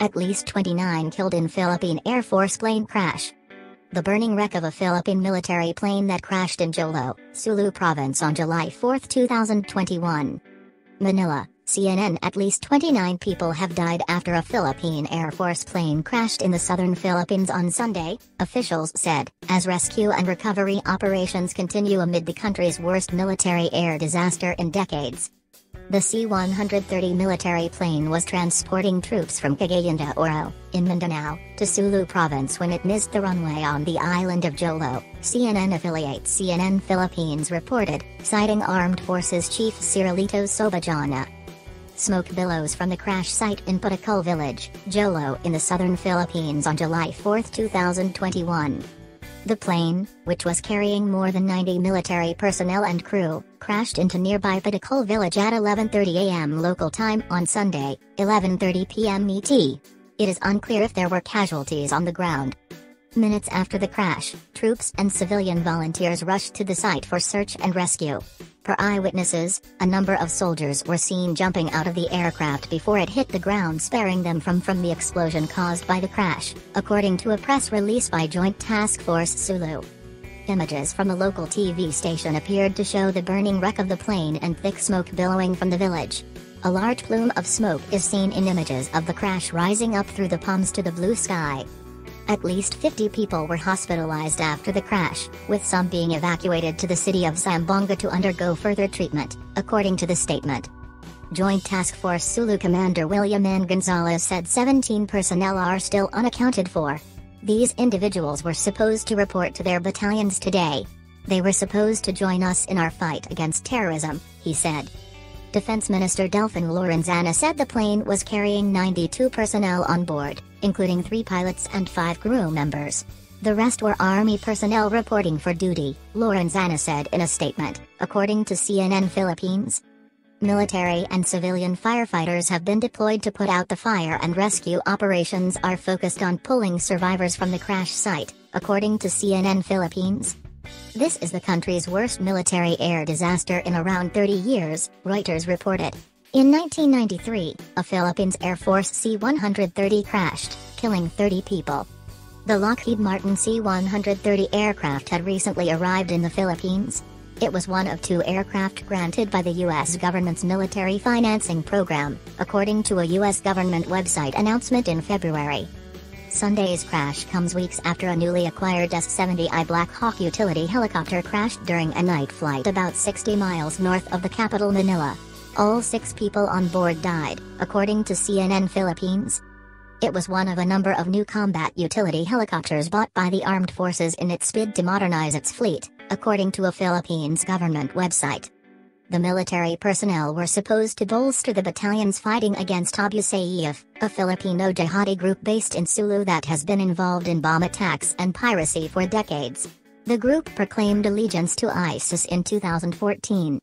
At least 29 killed in Philippine Air Force plane crash. The burning wreck of a Philippine military plane that crashed in Jolo, Sulu Province on July 4, 2021. Manila, CNN. At least 29 people have died after a Philippine Air Force plane crashed in the southern Philippines on Sunday, officials said, as rescue and recovery operations continue amid the country's worst military air disaster in decades. The C-130 military plane was transporting troops from Cagayan de Oro, in Mindanao, to Sulu Province when it missed the runway on the island of Jolo, CNN affiliate CNN Philippines reported, citing Armed Forces Chief Cirilito Sobajana. Smoke billows from the crash site in Putakal Village, Jolo in the southern Philippines on July 4, 2021. The plane, which was carrying more than 90 military personnel and crew, crashed into nearby Putakal Village at 11:30 a.m. local time on Sunday, 11:30 p.m. ET. It is unclear if there were casualties on the ground. Minutes after the crash, troops and civilian volunteers rushed to the site for search and rescue. Per eyewitnesses, a number of soldiers were seen jumping out of the aircraft before it hit the ground, sparing them from the explosion caused by the crash, according to a press release by Joint Task Force Sulu. Images from a local TV station appeared to show the burning wreck of the plane and thick smoke billowing from the village. A large plume of smoke is seen in images of the crash rising up through the palms to the blue sky. At least 50 people were hospitalized after the crash, with some being evacuated to the city of Zamboanga to undergo further treatment, according to the statement. Joint Task Force Sulu Commander William N. Gonzalez said 17 personnel are still unaccounted for. These individuals were supposed to report to their battalions today. They were supposed to join us in our fight against terrorism, he said. Defense Minister Delfin Lorenzana said the plane was carrying 92 personnel on board, including 3 pilots and 5 crew members. The rest were Army personnel reporting for duty, Lorenzana said in a statement, according to CNN Philippines. Military and civilian firefighters have been deployed to put out the fire, and rescue operations are focused on pulling survivors from the crash site, according to CNN Philippines. This is the country's worst military air disaster in around 30 years, Reuters reported. In 1993, a Philippines Air Force C-130 crashed, killing 30 people. The Lockheed Martin C-130 aircraft had recently arrived in the Philippines. It was one of 2 aircraft granted by the U.S. government's military financing program, according to a U.S. government website announcement in February. Sunday's crash comes weeks after a newly acquired S-70I Black Hawk utility helicopter crashed during a night flight about 60 miles north of the capital Manila. All 6 people on board died, according to CNN Philippines. It was one of a number of new combat utility helicopters bought by the armed forces in its bid to modernize its fleet, according to a Philippines government website. The military personnel were supposed to bolster the battalions fighting against Abu Sayyaf, a Filipino jihadi group based in Sulu that has been involved in bomb attacks and piracy for decades. The group proclaimed allegiance to ISIS in 2014.